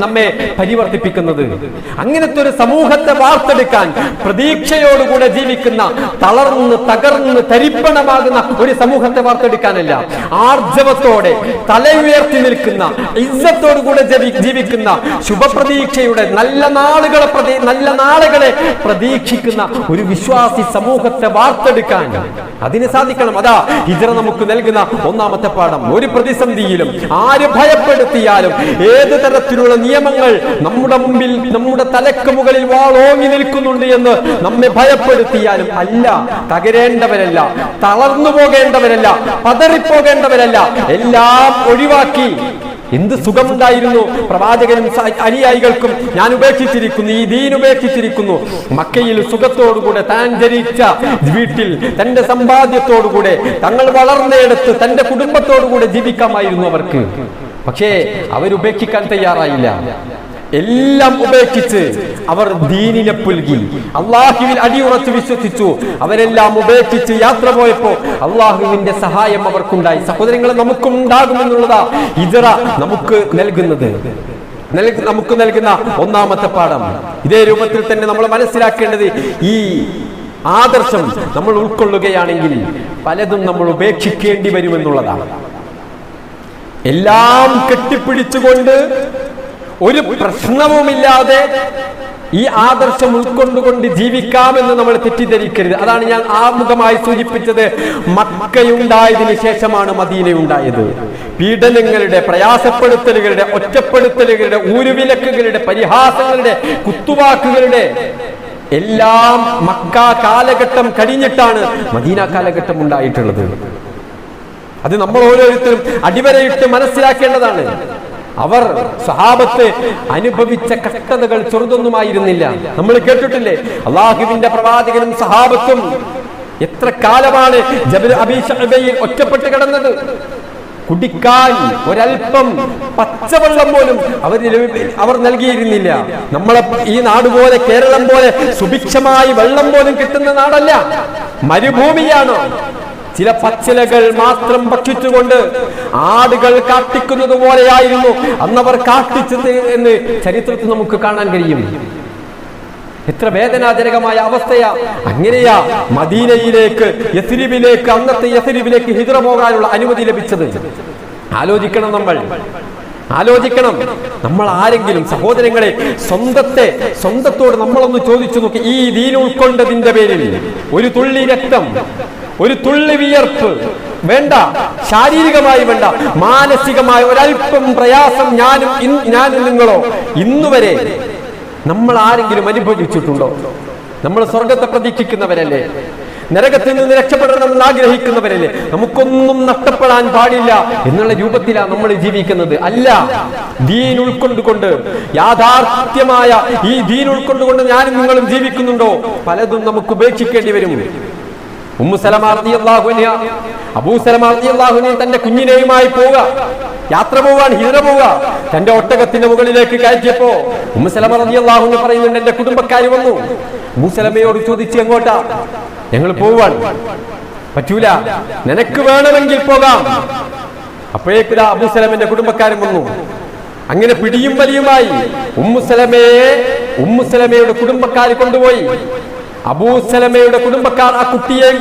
[SPEAKER 1] നമ്മെ പരിവർത്തിപ്പിക്കുന്നത്. അങ്ങനത്തെ ഒരു സമൂഹത്തെ വാർത്തെടുക്കാൻ, പ്രതീക്ഷയോടുകൂടെ ജീവിക്കുന്ന, തളർന്ന് തകർന്ന് തരിപ്പണമാകുന്ന ഒരു സമൂഹത്തെ വാർത്തെടുക്കാനല്ല, ആർജവത്തോടെ തലയുയർത്തി നിൽക്കുന്ന, ഇസ്സത്തോടുകൂടെ ജീവിക്കുന്ന, ശുഭപ്രതീക്ഷയുടെ നല്ല നാളുകളെ പ്രതീക്ഷിക്കുന്ന ഒരു വിശ്വാസി സമൂഹത്തെ വാർത്തെടുക്കാൻ അതിന് സാധിക്കണം. അതാ ഹിജ്റ നമുക്ക് നൽകുന്ന ഒന്നാമത്തെ പാഠം. ഒരു പ്രതിസന്ധിയിലും ആര് ഭയപ്പെടുത്തിയാലും, ഏത് തരത്തിലുള്ള നിയമങ്ങൾ നമ്മുടെ മുമ്പിൽ, നമ്മുടെ തലക്ക് മുകളിൽ വാളോങ്ങി നിൽക്കുന്നുണ്ട് എന്ന് നമ്മെ ഭയപ്പെടുത്തിയാലും തകരേണ്ടവരല്ല, തളർന്നു പോകേണ്ടവരല്ല, പതറിപ്പോകേണ്ടവരല്ല, എല്ലാം ഒഴിവാക്കി എന്ത് സുഖമുണ്ടായിരുന്നു പ്രവാചകനും അനുയായികൾക്കും. ഞാൻ ഉപേക്ഷിച്ചിരിക്കുന്നു, ഈ ദീൻ ഉപേക്ഷിച്ചിരിക്കുന്നു. മക്കയിൽ സുഖത്തോടുകൂടെ താൻ ജനിച്ച വീട്ടിൽ തന്റെ സമ്പാദ്യത്തോടുകൂടെ തങ്ങൾ വളർന്നെടുത്ത് തന്റെ കുടുംബത്തോടുകൂടെ ജീവിക്കാമായിരുന്നു അവർക്ക്. പക്ഷേ അവരുപേക്ഷിക്കാൻ തയ്യാറായില്ല. എല്ലാം ഉപേക്ഷിച്ച് അവർ ദീനിനെ പുൽകി, അള്ളാഹുവിൽ അടിയുറച്ച് വിശ്വസിച്ചു. അവരെല്ലാം ഉപേക്ഷിച്ച് യാത്ര പോയപ്പോ അള്ളാഹുവിന്റെ സഹായം അവർക്കുണ്ടായി. സഹോദരങ്ങളെ, നമുക്കും ഉണ്ടാകുമെന്നുള്ളതാ ഹിജ്റ നമുക്ക് നൽകുന്ന ഒന്നാമത്തെ പാഠം. ഇതേ രൂപത്തിൽ തന്നെ നമ്മൾ മനസ്സിലാക്കേണ്ടത്, ഈ ആദർശം നമ്മൾ ഉൾക്കൊള്ളുകയാണെങ്കിൽ പലതും നമ്മൾ ഉപേക്ഷിക്കേണ്ടി വരുമെന്നുള്ളതാണ്. എല്ലാം കെട്ടിപ്പിടിച്ചുകൊണ്ട് ഒരു പ്രശ്നവുമില്ലാതെ ഈ ആദർശം ഉൾക്കൊണ്ടുകൊണ്ട് ജീവിക്കാമെന്ന് നമ്മൾ തെറ്റിദ്ധരിക്കരുത്. അതാണ് ഞാൻ ആമുഖമായി സൂചിപ്പിച്ചത്. മക്കയുണ്ടായതിനു ശേഷമാണ് മദീനയുണ്ടായത്. പീഡനങ്ങളുടെ, പ്രയാസപ്പെടുത്തലുകളുടെ, ഒറ്റപ്പെടുത്തലുകളുടെ, ഊരുവിലക്കുകളുടെ, പരിഹാസങ്ങളുടെ, കുത്തുവാക്കുകളുടെ എല്ലാം മക്ക കാലഘട്ടം കഴിഞ്ഞിട്ടാണ് മദീന കാലഘട്ടം ഉണ്ടായിട്ടുള്ളത്. അത് നമ്മൾ ഓരോരുത്തരും അടിവരയിട്ട് മനസ്സിലാക്കേണ്ടതാണ്. അവർ സ്വഹാബത്ത് അനുഭവിച്ച കഷ്ടതകൾ ചെറുതൊന്നുമായിരുന്നില്ല. നമ്മൾ കേട്ടിട്ടില്ലേ, അള്ളാഹുവിന്റെ പ്രവാചകനും സഹാബത്തും എത്ര കാലമാണ് ജബൽ അബീ ശഅബയിൽ ഒറ്റപ്പെട്ട് കിടന്നത്. കുടിക്കാൻ ഒരൽപ്പം പച്ചവെള്ളം പോലും അവർ നൽകിയിരുന്നില്ല. നമ്മളെ ഈ നാട് പോലെ, കേരളം പോലെ സുഭിക്ഷമായി വെള്ളം പോലും കിട്ടുന്ന നാടല്ല, മരുഭൂമിയാണ്. ചില പച്ചിലകൾ മാത്രം ഭക്ഷിച്ചുകൊണ്ട് ആടുകൾ കാട്ടിക്കുന്നത് പോലെയായിരുന്നു അന്നവർ കാട്ടിച്ചത് എന്ന് ചരിത്രത്തിൽ നമുക്ക് കാണാൻ കഴിയും. എത്ര വേദനാജനകമായ അവസ്ഥയാ. അങ്ങനെയാ മദീനയിലേക്ക്, യസ്രിബിലേക്ക്, അന്നത്തെ യസ്രിബിലേക്ക് ഹിജ്റ പോകാനുള്ള അനുമതി ലഭിച്ചത്. ആലോചിക്കണം നമ്മൾ ആരെങ്കിലും, സഹോദരങ്ങളെ, സ്വന്തത്തോട് നമ്മളൊന്ന് ചോദിച്ചു നോക്കി. ഈ ദീൻ ഉൾക്കൊണ്ടതിന്റെ പേരിൽ ഒരു തുള്ളി രക്തം, ഒരു തുള്ളി വിയർപ്പ് വേണ്ട, ശാരീരികമായി വേണ്ട, മാനസികമായ ഒരൽപ്പം പ്രയാസം ഞാനും നിങ്ങളോ ഇന്നുവരെ നമ്മൾ ആരെങ്കിലും അനുഭവിച്ചിട്ടുണ്ടോ? നമ്മൾ സ്വർഗത്തെ പ്രതീക്ഷിക്കുന്നവരല്ലേ? നരകത്തിൽ നിന്ന് രക്ഷപ്പെടണമെന്ന് ആഗ്രഹിക്കുന്നവരല്ലേ? നമുക്കൊന്നും നഷ്ടപ്പെടാൻ പാടില്ല എന്നുള്ള രൂപത്തിലാണ് നമ്മൾ ജീവിക്കുന്നത്. അല്ല, ദീൻ ഉൾക്കൊണ്ടുകൊണ്ട്, യാഥാർത്ഥ്യമായ ഈ ദീൻ ഉൾക്കൊണ്ടുകൊണ്ട് ഞാനും നിങ്ങളും ജീവിക്കുന്നുണ്ടോ? പലതും നമുക്ക് ഉപേക്ഷിക്കേണ്ടി വരും. ഉമ്മു സലമ റളിയല്ലാഹു അൻഹ അബൂ സലമ റളിയല്ലാഹു അൻഹ തന്റെ കുഞ്ഞിനെയുമായി പോവുക, യാത്ര പോവാൻ, ഹിജ്റ പോവുക. തന്റെ ഒട്ടകത്തിന്റെ മുകളിലേക്ക് കയറ്റിയപ്പോ ഉമ്മു സലമ റളിയല്ലാഹു അൻഹ പറയുന്നുണ്ട്, എന്റെ കുടുംബക്കാര് വന്നു. അബൂ സലമയോട് ചോദിച്ചു, എങ്ങോട്ടാ? ഞങ്ങൾ പോവാൻ. പറ്റൂല, നിനക്ക് വേണമെങ്കിൽ പോകാം. അപ്പോഴേക്ക് അബൂ സലമന്റെ കുടുംബക്കാരൻ വന്നു. അങ്ങനെ പിടിയും വലിയുമായി ഉമ്മു സലമയുടെ കുടുംബക്കാർ കൊണ്ടുപോയി. അബൂ സലമയുടെ കുടുംബക്കാർ ആ കുട്ടിയെയും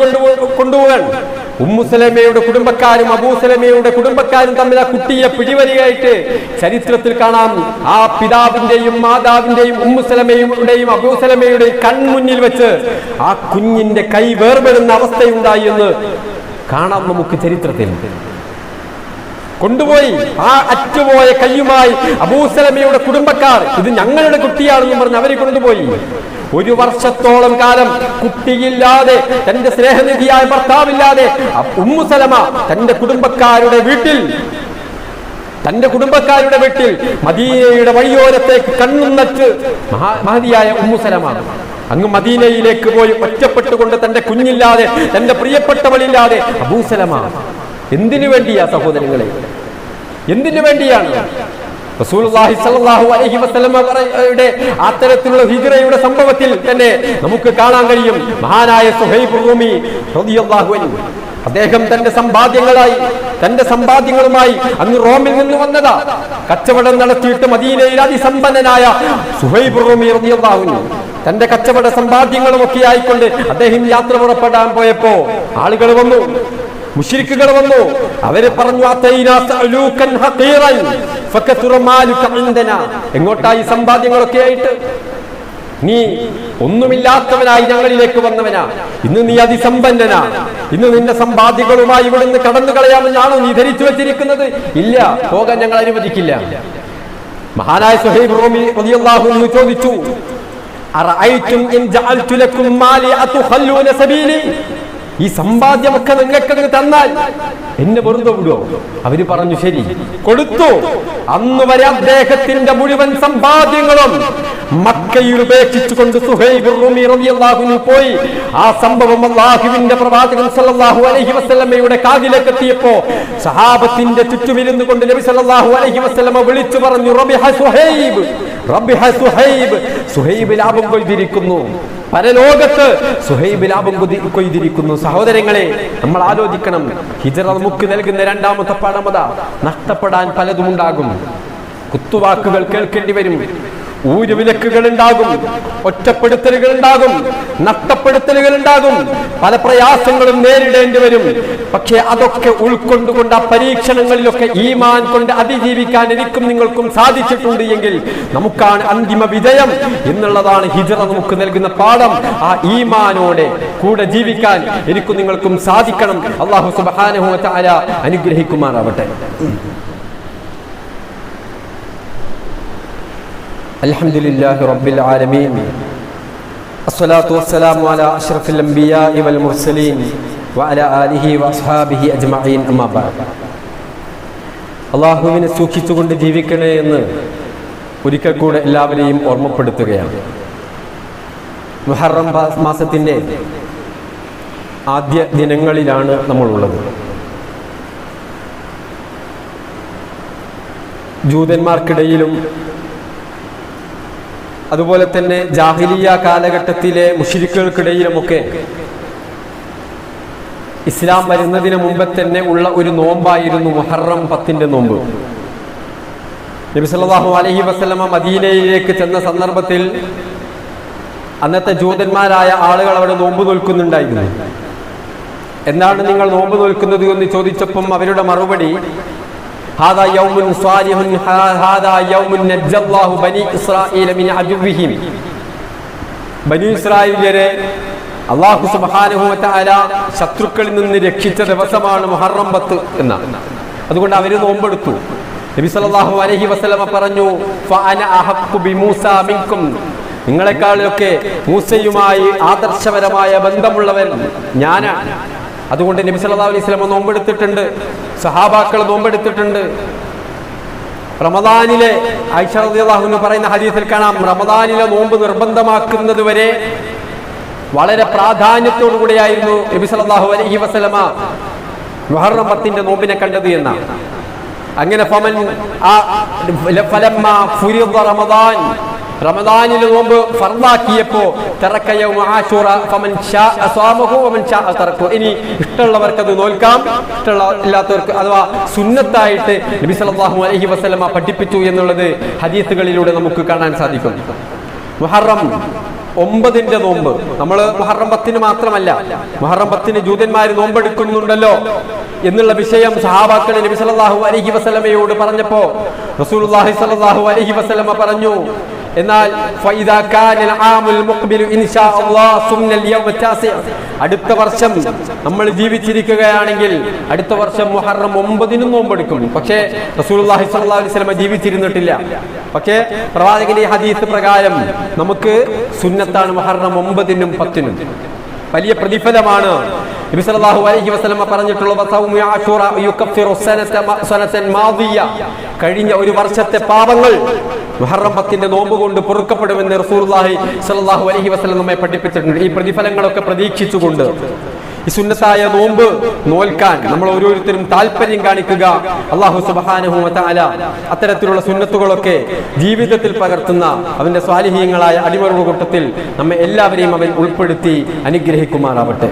[SPEAKER 1] കൊണ്ടുപോകാൻ. ഉമ്മു സലമയുടെ കുടുംബക്കാരും അബൂ സലമയുടെ കുടുംബക്കാരും തമ്മിൽ ആ കുട്ടിയെ പിടിവലിയായിട്ട് ചരിത്രത്തിൽ കാണാം. ആ പിതാവിന്റെയും മാതാവിന്റെയും ഉമ്മു സലമയുടെയും അബൂ സലമയുടെയും കൺമുന്നിൽ വെച്ച് ആ കുഞ്ഞിന്റെ കൈ വേർപെടുന്ന അവസ്ഥയുണ്ടായി എന്ന് കാണാം നമുക്ക് ചരിത്രത്തിൽ. കൊണ്ടുപോയി ആ അറ്റുപോയ കയ്യുമായി അബൂ സലമയുടെ കുടുംബക്കാർ ഇത് ഞങ്ങളുടെ കുട്ടിയാണെന്ന് പറഞ്ഞ് അവരെ കൊണ്ടുപോയി. 1 വർഷത്തോളം കാലം കുട്ടിയില്ലാതെ, തന്റെ സ്നേഹനിധിയായ ഭർത്താവില്ലാതെ ഉമ്മു സലമ തന്റെ കുടുംബക്കാരുടെ വീട്ടിൽ മദീനയുടെ വഴിയോരത്തേക്ക് കണ്ണും നട്ട് മഹതിയായ ഉമ്മു സലമ അങ്ങ് മദീനയിലേക്ക് പോയി ഒറ്റപ്പെട്ടുകൊണ്ട് തന്റെ കുഞ്ഞില്ലാതെ, തന്റെ പ്രിയപ്പെട്ടവളില്ലാതെ അബൂ സലമ എന്തിനു വേണ്ടിയാ സഹോദരങ്ങളെ? എന്തിനു വേണ്ടിയാണ്? റസൂലുള്ളാഹി സ്വല്ലല്ലാഹു അലൈഹി വസല്ലമയുടെ അത്തരത്തിലുള്ള ഹിജ്റയുടെ സംഭവത്തിൽ തന്നെ നമുക്ക് കാണാൻ കഴിയും. മഹാനായ സുഹൈബ് റൂമി റളിയല്ലാഹു അൻഹു അദ്ദേഹം തന്റെ സമ്പാദ്യങ്ങളുമായി അങ്ങ് റോമിൽ നിന്ന് വന്നതാ. കച്ചവടം നടത്തിയിട്ട് മദീനയിൽ അതിസമ്പന്നനായ സുഹൈബ് റൂമി റളിയല്ലാഹു അൻഹു തന്റെ കച്ചവട സമ്പാദ്യങ്ങളും ഒക്കെ ആയിക്കൊണ്ട് അദ്ദേഹം യാത്ര പുറപ്പെടാൻ പോയപ്പോ ആളുകൾ വന്നു, മുശ്രിക്കുകൾ വന്നു. അവര് പറഞ്ഞു, എങ്ങോട്ടായി സമ്പാദ്യങ്ങളൊക്കെ ആയിട്ട്? നീ ഒന്നുമില്ലാത്തവനായി ഞങ്ങളിലേക്ക് വന്നവനാ, ഇന്ന് നീ അതിസമ്പന്നനാ, ഇന്ന് നിന്റെ സമ്പാദ്യങ്ങളുമായി ഇവിടുന്ന് കടന്നു കളയാമെന്നാണോ നീ ധരിച്ചു വെച്ചിരിക്കുന്നത്? ഇല്ല, പോകാൻ ഞങ്ങൾ അനുവദിക്കില്ല. മഹാനായ സുഹൈബ് റൂമി റളിയല്ലാഹു അൻഹു ചോദിച്ചു, അറഅയ്തും ഇൻ ജഅൽതു ലക്കും മാലി അതുഖല്ലൂന സബീലി? ഈ സമ്പാദ്യമൊക്കെ നിങ്ങൾക്കങ്ങ് തന്നാൽ എന്നെ വെറുതെ വിടുവോ? അവര് പറഞ്ഞു, ശരി, കൊടുത്തു. അന്ന് വരെ അദ്ദേഹത്തിന്റെ മുഴുവൻ സമ്പാദ്യങ്ങളും മക്കയിൽ ഉപേക്ഷിച്ചുകൊണ്ട് സുഹൈബ് റൂമി റളിയല്ലാഹു അൻഹു പോയി. ആ സംഭവം അല്ലാഹുവിന്റെ പ്രവാചകൻ സല്ലല്ലാഹു അലൈഹി വസല്ലമയുടെ കാതിലേക്ക് എത്തിയപ്പോ സഹാബത്തിന്റെ ചുറ്റുമിരുന്നു കൊണ്ട് നബി സല്ലല്ലാഹു അലൈഹി വസല്ലമ വിളിച്ചു പറഞ്ഞു, റബിഹ സുഹൈബ്, റബിഹ സുഹൈബ്, സുഹൈബ് ലാഭം കൊയ്തിരിക്കുന്നു, പരലോകത്ത് സുഹൈബ് ലാഭം കൊയ്തിരിക്കുന്നു. സഹോദരങ്ങളെ, നമ്മൾ ആലോചിക്കണം, ഹിജ്റ നമുക്ക് നൽകുന്ന രണ്ടാമത്തെ പാഠമത, നഷ്ടപ്പെടാൻ പലതും ഉണ്ടാകും. കുത്തുവാക്കുകൾ കേൾക്കേണ്ടി വരും, ഊരുവിലക്കുകൾ ഉണ്ടാകും, ഒറ്റപ്പെടുത്തലുകൾ ഉണ്ടാകും, നഷ്ടപ്പെടുത്തലുകൾ ഉണ്ടാകും, പല പ്രയാസങ്ങളും നേരിടേണ്ടി വരും. പക്ഷെ അതൊക്കെ ഉൾക്കൊണ്ടുകൊണ്ട് ആ പരീക്ഷണങ്ങളിലൊക്കെ ഈമാൻ കൊണ്ട് അതിജീവിക്കാൻ എനിക്കും നിങ്ങൾക്കും സാധിച്ചിട്ടുണ്ട് എങ്കിൽ നമുക്കാണ് അന്തിമ വിജയം എന്നുള്ളതാണ് ഹിജ്റ നമുക്ക് നൽകുന്ന പാഠം. ആ ഈമാനോടെ കൂടെ ജീവിക്കാൻ എനിക്കും നിങ്ങൾക്കും സാധിക്കണം. അല്ലാഹു സുബ്ഹാനഹു വ തആല അനുഗ്രഹിക്കുമാറാവട്ടെ. അൽഹംദുലില്ലാഹി റബ്ബിൽ ആലമീൻ, അസ്സലാത്തു വസ്സലാമു അലാ അഷ്റഫിൽ അംബിയാഇ വൽ മുർസലീൻ വഅലാ ആലിഹി വഅസ്ഹാബിഹി അജ്മഈൻ. അമ്മാ ബഅദ്. അല്ലാഹുവിനെ സൂക്ഷിച്ചുകൊണ്ട് ജീവിക്കണേ എന്ന് ഒരിക്കൽ കൂടെ എല്ലാവരെയും ഓർമ്മപ്പെടുത്തുകയാണ്. മുഹറം മാസത്തിന്റെ ആദ്യ ദിനങ്ങളിലാണ് നമ്മളുള്ളത്. ജൂതന്മാർക്കിടയിലും അതുപോലെ തന്നെ ജാഹിലിയ കാലഘട്ടത്തിലെ മുശ്രിക്കുകൾക്കിടയിലുമൊക്കെ ഇസ്ലാം വരുന്നതിന് മുമ്പ് തന്നെ ഉള്ള ഒരു നോമ്പായിരുന്നു മുഹറം 10 നോമ്പ്. നബി സല്ലല്ലാഹു അലൈഹി വസല്ലമ മദീനയിലേക്ക് ചെന്ന സന്ദർഭത്തിൽ അന്നത്തെ ജൂതന്മാരായ ആളുകൾ അവിടെ നോമ്പ് നോൽക്കുന്നുണ്ടായിരുന്നു. എന്താണ് നിങ്ങൾ നോമ്പ് നോൽക്കുന്നത് എന്ന് ചോദിച്ചപ്പം അവരുടെ മറുപടി, ഹാദാ യൗമുൻ സ്വാലിഹുൻ, ഹാദാ യൗമുൻ നജ്ജല്ലാഹു ബനി ഇസ്രായീല മിൻ അദുവ്വിഹിം. ബനി ഇസ്രായേലിയരെ അല്ലാഹു സുബ്ഹാനഹു വ തആല ശത്രുക്കളിൽ നിന്ന് രക്ഷിച്ച ദിവസമാണ് മുഹറം 10 എന്നാണ്. അതുകൊണ്ട് അവര് നോമ്പെടുത്തു. നബി സല്ലല്ലാഹു അലൈഹി വസല്ലമ പറഞ്ഞു, ഫഅന അഹഖു ബിമൂസാ മിൻകും, നിങ്ങളെക്കാളൊക്കെ മൂസയുമായി ആദർശപരമായ ബന്ധമുള്ളവൻ ഞാനാണ്. അതുകൊണ്ട് നബി സല്ലല്ലാഹു അലൈഹി വസല്ലം നോമ്പെടുത്തിട്ടുണ്ട്, സഹാബാക്കൾ നോമ്പെടുത്തിട്ടുണ്ട്. റമദാനിലെ ആയിഷ റളിയല്ലാഹു അൻഹ പറയുന്ന ഹദീസിൽ കാണാം, റമദാനിലെ നോമ്പ് നിർബന്ധമാക്കുന്നത് വരെ വളരെ പ്രാധാന്യത്തോടു കൂടിയായിരുന്നു നബി സല്ലല്ലാഹു അലൈഹി വസല്ലമ മുഹറം 10 നോമ്പിനെ കണ്ടത് എന്നാണ്. അങ്ങനെ റമദാനിലെ നോമ്പ് ഫർദാക്കിയപ്പോ ഇനി ഇഷ്ടമുള്ളവർക്ക് അത് നോൽക്കാം, ഇഷ്ടമില്ലാത്തവർക്ക് അഥവാ സുന്നത്തായിട്ട് നബി സല്ലല്ലാഹു അലൈഹി വസല്ലമ പഠിപ്പിച്ചു എന്നുള്ളത് ഹദീസുകളിലൂടെ നമുക്ക് കാണാൻ സാധിക്കും. മുഹറം 9 നോമ്പ് നമ്മൾ മുഹറം 10 മാത്രമല്ല, മുഹറം 10 ജൂതന്മാർ നോമ്പെടുക്കുന്നുണ്ടല്ലോ എന്നുള്ള വിഷയം സഹാബാക്കൾ നബി സല്ലല്ലാഹു അലൈഹി വസല്ലമയോട് പറഞ്ഞപ്പോ റസൂലുള്ളാഹി സ്വല്ലല്ലാഹു അലൈഹി വസല്ലമ പറഞ്ഞു, എന്നാൽ ഫൈദാ കാനൽ ആമുൽ മുഖ്ബിലു ഇൻഷാ അല്ലാഹ് സുന്നൽ യൗമ താസി, അടുത്ത വർഷം നമ്മൾ ജീവിച്ചിരിക്കുകയാണെങ്കിൽ അടുത്ത വർഷം മുഹറം 9 നോമ്പെടുക്കും. പക്ഷേ റസൂലുള്ളാഹി സ്വല്ലല്ലാഹു അലൈഹി വസല്ലമ ജീവിച്ചിരുന്നിട്ടില്ല. പക്ഷേ പ്രവാചകന്റെ ഹദീസ് പ്രകാരം നമുക്ക് സുന്നത്താണ് മുഹറം 9 10 വലിയ പ്രതിഫലമാണ്. നബി സല്ലല്ലാഹു അലൈഹി വസല്ലമ പറഞ്ഞിട്ടുള്ള സൗമു ആശൂറ യുകഫിറു സനതൻ മാദിയ, കഴിഞ്ഞ ഒരു വർഷത്തെ പാപങ്ങൾ മുഹറം 10 നോമ്പ് കൊണ്ട് പൊറുക്കപ്പെടുമെന്ന് റസൂലുള്ളാഹി സ്വല്ലല്ലാഹു അലൈഹി വസല്ലം നമ്മെ പഠിപ്പിച്ചിട്ടുണ്ട്. ഈ പ്രതിഫലങ്ങളൊക്കെ പ്രതീക്ഷിച്ചുകൊണ്ട് ഈ സുന്നത്തായ നോമ്പ് നോൽക്കാൻ നമ്മൾ ഓരോരുത്തരും താല്പര്യം കാണിക്കുക. അല്ലാഹു സുബ്ഹാനഹു വ തആല അത്തരത്തിലുള്ള സുന്നത്തുകളൊക്കെ ജീവിതത്തിൽ പകർത്തുന്ന അവന്റെ സ്വാലിഹീങ്ങളായ അടിമകളുടെ കൂട്ടത്തിൽ നമ്മെ എല്ലാവരെയും അവൻ ഉൾപ്പെടുത്തി അനുഗ്രഹിക്കുമാറാവട്ടെ.